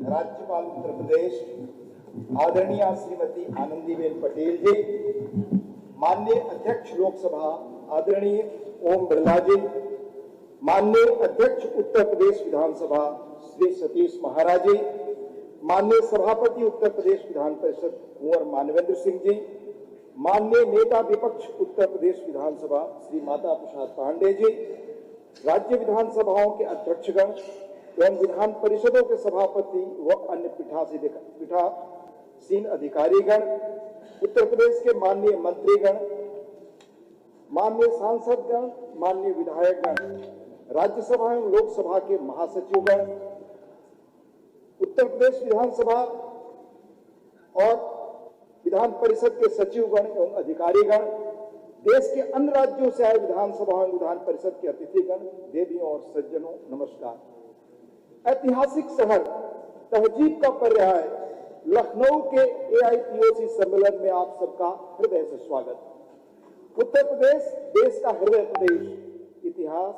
राज्यपाल उत्तर प्रदेश आदरणीय श्रीमती आनंदीबेन पटेल जी, माननीय अध्यक्ष लोकसभा आदरणीय ओम बिरला जी, माननीय अध्यक्ष उत्तर प्रदेश विधानसभा श्री सतीश महाराज जी, माननीय सभापति उत्तर प्रदेश विधान परिषद कुंवर मानवेंद्र सिंह जी, माननीय नेता विपक्ष उत्तर प्रदेश विधानसभा श्री माता प्रसाद पांडे जी, राज्य विधानसभाओं के अध्यक्षगण एवं विधान परिषदों के सभापति व अन्य पीठासीन अधिकारीगण, उत्तर प्रदेश के माननीय मंत्रीगण, माननीय सांसदगण, माननीय विधायकगण, राज्यसभा एवं लोकसभा के महासचिवगण, उत्तर प्रदेश विधानसभा और विधान परिषद के सचिवगण एवं अधिकारीगण, देश के अन्य राज्यों से आए विधानसभा एवं विधान परिषद के अतिथिगण, देवियों और सज्जनों, नमस्कार। ऐतिहासिक शहर तहजीब का पर्याय लखनऊ के AIPOC सम्मेलन में आप सबका हृदय से स्वागत। उत्तर प्रदेश देश का हृदय प्रदेश, इतिहास,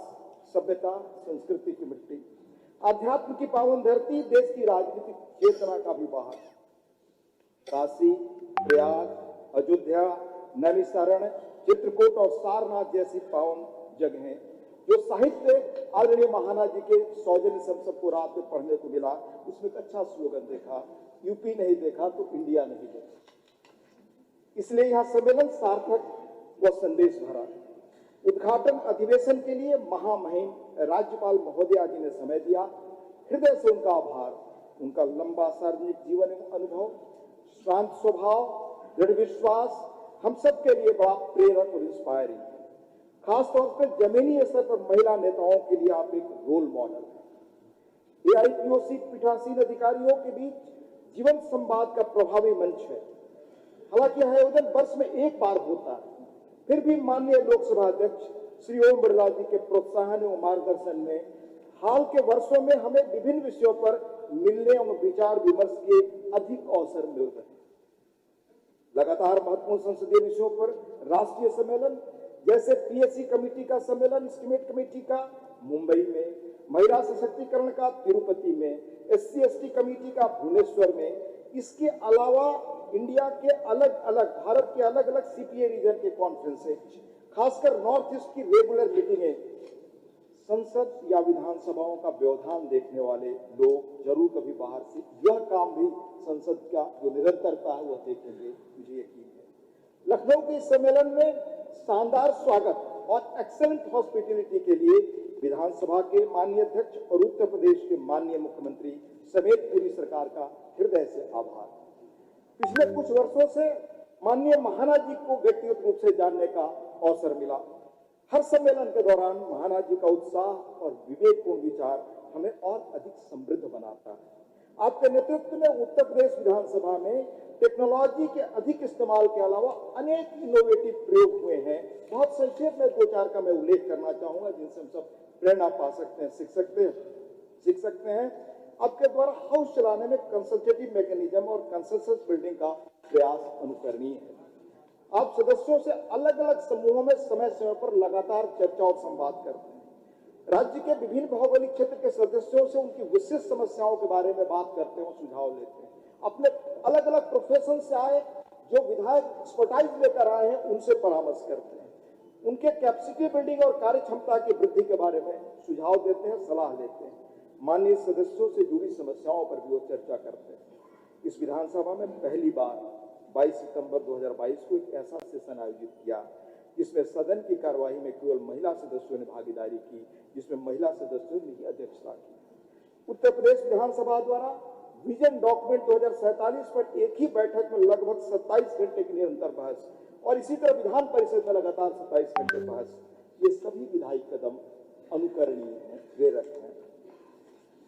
सभ्यता, संस्कृति की मिट्टी, आध्यात्म की पावन धरती, देश की राजनीतिक चेतना का भी बाहर। काशी, प्रयाग, अयोध्या, नैमिषारण्य, चित्रकूट और सारनाथ जैसी पावन जगहें जो साहित्य आदरणीय महाना जी के सौजन्य से हम सबको रात में पढ़ने को मिला, उसमें एक अच्छा स्लोगन देखा, यूपी नहीं देखा तो इंडिया नहीं देखा। इसलिए यह सम्मेलन सार्थक व संदेश भरा। उद्घाटन अधिवेशन के लिए महामहिम राज्यपाल महोदया जी ने समय दिया, हृदय से उनका आभार। उनका लंबा सार्वजनिक जीवन एवं अनुभव, शांत स्वभाव, दृढ़ विश्वास हम सबके लिए बड़ा प्रेरक और इंस्पायरिंग है। खासतौर पर जमीनी स्तर पर महिला नेताओं के लिए आप एक रोल मॉडल हैं। AIPOC पीठासीन अधिकारियों के बीच जीवन संवाद का प्रभावी मंच है। हालांकि यह आयोजन वर्ष में एक बार होता है, फिर भी माननीय लोकसभा अध्यक्ष श्री ओम बिरला जी के प्रोत्साहन एवं मार्गदर्शन में हाल के वर्षों में हमें विभिन्न विषयों पर मिलने एवं विचार विमर्श के अधिक अवसर मिल रहे हैं। लगातार महत्वपूर्ण संसदीय विषयों पर राष्ट्रीय सम्मेलन जैसे PSC कमेटी का सम्मेलन, एस्टीमेट कमेटी का मुंबई में, महिला सशक्तिकरण का तिरुपति में, SC/ST कमेटी का भुवनेश्वर में, इसके अलावा इंडिया के भारत के अलग अलग CPA रीजन के कॉन्फ्रेंसें, खासकर नॉर्थ ईस्ट की रेगुलर मीटिंगें, संसद या विधानसभाओं का व्यवधान देखने वाले लोग जरूर कभी बाहर से यह काम भी संसद का जो निरंतरता है वह देखेंगे, मुझे यकीन है। लखनऊ के इस सम्मेलन में शानदार स्वागत और एक्सेलेंट हॉस्पिटैलिटी के लिए विधानसभा के माननीय अध्यक्ष और उत्तर प्रदेश के माननीय मुख्यमंत्री समेत पूरी सरकार का हृदय से आभार। पिछले कुछ वर्षों से माननीय महाना जी को व्यक्तिगत रूप से जानने का अवसर मिला। हर सम्मेलन के दौरान महाना जी का उत्साह और विवेकपूर्ण विचार हमें और अधिक समृद्ध बनाता है। आपके नेतृत्व में उत्तर प्रदेश विधानसभा में टेक्नोलॉजी के अधिक इस्तेमाल के अलावा अनेक इनोवेटिव प्रयोग हुए हैं। बहुत संक्षेप में दो चार का मैं उल्लेख करना चाहूंगा जिनसे हम सब प्रेरणा पा सकते हैं, सीख सकते हैं। आपके द्वारा हाउस चलाने में कंसल्टेटिव मैकेनिज्म और कंसेंसस बिल्डिंग का प्रयास अनुकरणीय है। आप सदस्यों से अलग अलग समूहों में समय समय पर लगातार चर्चा और संवाद करते हैं। राज्य के विभिन्न भौगोलिक क्षेत्र के सदस्यों से उनकी विशिष्ट समस्याओं के बारे में बात करते हैं और सुझाव लेते हैं। अपने अलग अलग प्रोफेशन से आए जो विधायक एक्सपर्टाइज लेकर आए हैं उनसे परामर्श करते हैं। उनके कैपेसिटी बिल्डिंग और कार्य क्षमता की वृद्धि के बारे में सुझाव देते हैं, सलाह लेते हैं। माननीय सदस्यों से जुड़ी समस्याओं पर भी वो चर्चा करते हैं। इस विधानसभा में पहली बार 22 सितंबर 2022 को एक ऐसा सेशन आयोजित किया जिसमें सदन की कार्यवाही में केवल महिला सदस्यों ने भागीदारी की, जिसमें महिला सदस्यों ने ही अध्यक्षता की। उत्तर प्रदेश विधानसभा द्वारा विजन डॉक्यूमेंट 2047 पर एक ही बैठक में लगभग 27 घंटे की निरंतर बहस और इसी तरह विधान परिषद में लगातार 27 घंटे बहस, ये सभी विधायी कदम अनुकरणीय हैं, प्रेरक हैं।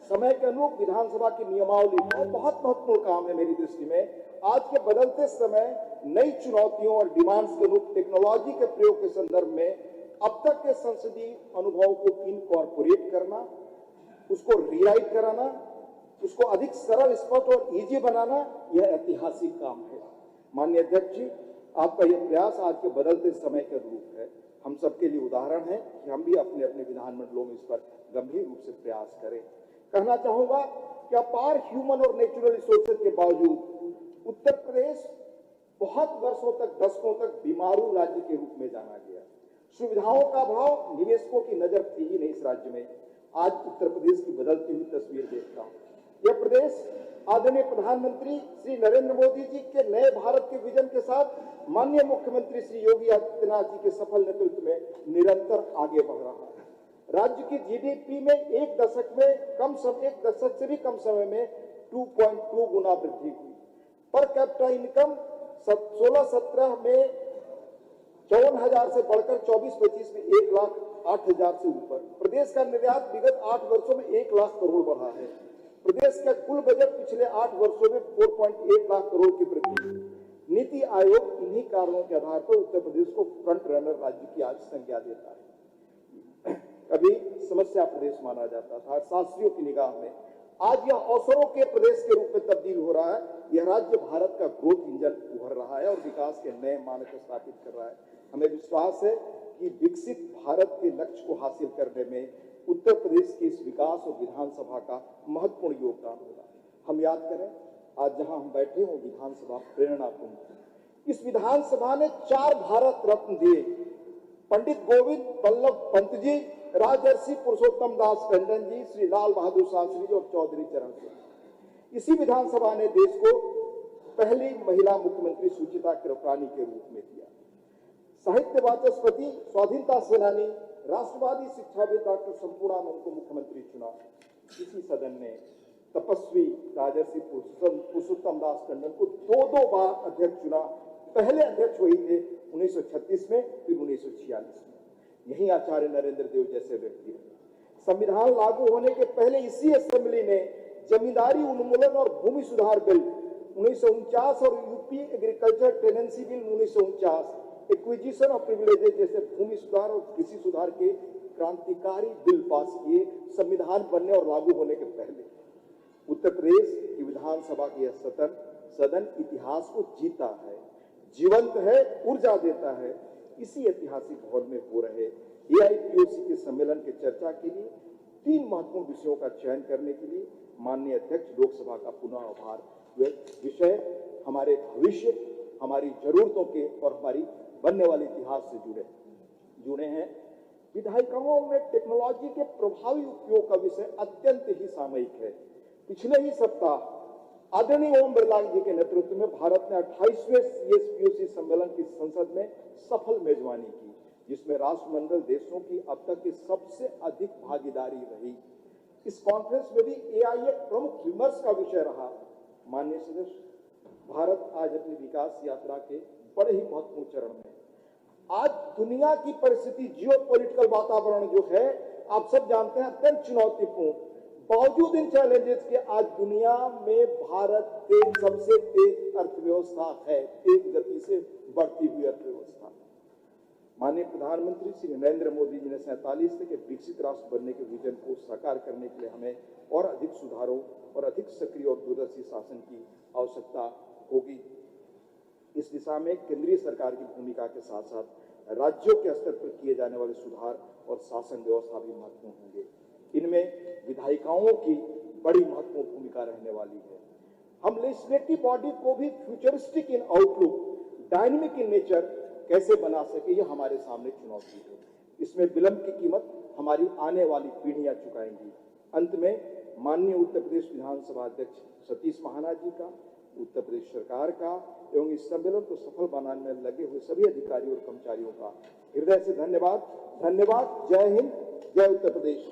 समय के अनुरूप विधानसभा की नियमावली और बहुत महत्वपूर्ण काम है मेरी दृष्टि में। आज के बदलते समय नई चुनौतियों और डिमांड्स के अनुरूप टेक्नोलॉजी के प्रयोग के संदर्भ में अब तक के संसदीय अनुभव को इनकॉर्पोरेट करना, उसको रीराइट कराना, उसको अधिक सरल, स्पष्ट और इजी बनाना, यह ऐतिहासिक काम है। माननीय अध्यक्ष जी, आपका यह प्रयास आज के बदलते समय के अनुरूप है। हम सबके लिए उदाहरण है कि हम भी अपने अपने विधानमंडलों में इस पर गंभीर रूप से प्रयास करें। कहना चाहूंगा कि अपार ह्यूमन और नेचुरल रिसोर्सेज के बावजूद उत्तर प्रदेश बहुत वर्षों तक, दशकों तक बीमारू राज्य के रूप में जाना गया। सुविधाओं का अभाव, निवेशकों की नजर थी ही नहीं इस राज्य में। आज उत्तर प्रदेश की बदलती हुई तस्वीर देखता हूं। यह प्रदेश आदरणीय प्रधानमंत्री श्री नरेंद्र मोदी जी के नए भारत के विजन के साथ माननीय मुख्यमंत्री श्री योगी आदित्यनाथ जी के सफल नेतृत्व में निरंतर आगे बढ़ रहा है। राज्य की जीडीपी में एक दशक से भी कम समय में 2.2 गुना वृद्धि हुई। पर कैपिटा इनकम 16-17 में 54,000 से बढ़कर 24-25 में 1,08,000 से ऊपर। प्रदेश का निर्यात विगत 8 वर्षों में 1 लाख करोड़ बढ़ा है। प्रदेश का कुल बजट पिछले 8 वर्षों में 4.1 लाख करोड़ की वृद्धि। नीति आयोग इन्हीं कारणों के आधार पर उत्तर प्रदेश को फ्रंट रनर राज्य की आज संज्ञा देता है। कभी समस्या प्रदेश माना जाता था शास्त्रियों की निगाह में, आज यह अवसरों के प्रदेश के रूप में तब्दील हो रहा है। यह राज्य भारत का ग्रोथ इंजन उभर रहा है और विकास के नए मानक स्थापित कर रहा है। हमें विश्वास है कि विकसित भारत के लक्ष्य को हासिल करने में उत्तर प्रदेश के इस विकास और विधानसभा का महत्वपूर्ण योगदान होगा। हम याद करें, आज जहां हम बैठे हो विधानसभा प्रेरणापूर्ण। इस विधानसभा ने 4 भारत रत्न दिए। पंडित गोविंद बल्लभ पंत जी, राजर्षि पुरुषोत्तम दास टंडन जी, श्री लाल बहादुर शास्त्री जी और चौधरी चरण सिंह। इसी विधानसभा ने देश को पहली महिला मुख्यमंत्री सुचित्रा कृपलानी के रूप में दिया। साहित्य वाचस्पति, स्वाधीनता सेनानी, राष्ट्रवादी शिक्षाविद डॉक्टर संपूर्णानंद को मुख्यमंत्री चुना। इसी सदन ने तपस्वी राजर्षि पुरुषोत्तम दास टंडन को 2 बार अध्यक्ष चुना। पहले अध्यक्ष वही थे 1936 में, फिर 1946 में। यही आचार्य नरेंद्र देव जैसे व्यक्ति हैं। संविधान लागू होने के पहले इसी असेंबली ने जमींदारी उन्मूलन और भूमि सुधार बिल 1949 और UP agriculture tenancy bill 1949, acquisition of privileges जैसे भूमि सुधार और कृषि सुधार के क्रांतिकारी बिल पास किए संविधान बनने और लागू होने के पहले। उत्तर प्रदेश की विधानसभा की यह सदन इतिहास को जीता है, जीवंत है, ऊर्जा देता है। इसी ऐतिहासिक भवन में हो रहे एआईपीओसी के सम्मेलन के चर्चा के लिए 3 महत्वपूर्ण विषयों का चयन करने के लिए माननीय अध्यक्ष लोकसभा का पुनः आभार। वे विषय हमारे भविष्य, हमारी जरूरतों के और हमारी बनने वाले इतिहास से जुड़े हैं। विधायिकाओं में टेक्नोलॉजी के प्रभावी उपयोग का विषय अत्यंत ही सामयिक है। पिछले ही सप्ताह आदरणीय ओम बिरला जी के नेतृत्व में भारत ने 28वें सीएसपीओसी सम्मेलन की संसद में सफल मेजबानी की, जिसमें राष्ट्रमंडल देशों की अब तक की सबसे अधिक भागीदारी रही। इस कॉन्फ्रेंस में भी एआई एक प्रमुख विमर्श का विषय रहा। माननीय सदस्य, भारत आज अपनी विकास यात्रा के बड़े ही महत्वपूर्ण चरण में। आज दुनिया की परिस्थिति, जियोपॉलिटिकल वातावरण जो है, आप सब जानते हैं, अत्यंत चुनौतीपूर्ण। बावजूद इन चैलेंजेस के आज दुनिया में भारत सबसे तेज अर्थव्यवस्था है, तेज गति से बढ़ती हुई अर्थव्यवस्था। माननीय प्रधानमंत्री श्री नरेंद्र मोदी जी ने 47 के विकसित राष्ट्र बनने के विजन को साकार करने के लिए हमें और अधिक सुधारों और अधिक सक्रिय और दूरदर्शी शासन की आवश्यकता होगी। इस दिशा में केंद्रीय सरकार की भूमिका के साथ साथ राज्यों के स्तर पर किए जाने वाले सुधार और शासन व्यवस्था भी महत्वपूर्ण होंगे। इनमें विधायिकाओं की बड़ी महत्वपूर्ण भूमिका रहने वाली है। हम लेजिस्लेटिव बॉडी को भी futuristic in outlook, dynamic in nature कैसे बना सके, यह हमारे सामने चुनौती है। इसमें विलंब की कीमत हमारी आने वाली पीढ़ियां चुकाएंगी। अंत में माननीय उत्तर प्रदेश विधानसभा अध्यक्ष सतीश महाना जी का, उत्तर प्रदेश सरकार का एवं इस सम्मेलन को सफल बनाने में लगे हुए सभी अधिकारियों और कर्मचारियों का हृदय से धन्यवाद। जय हिंद, जय उत्तर प्रदेश।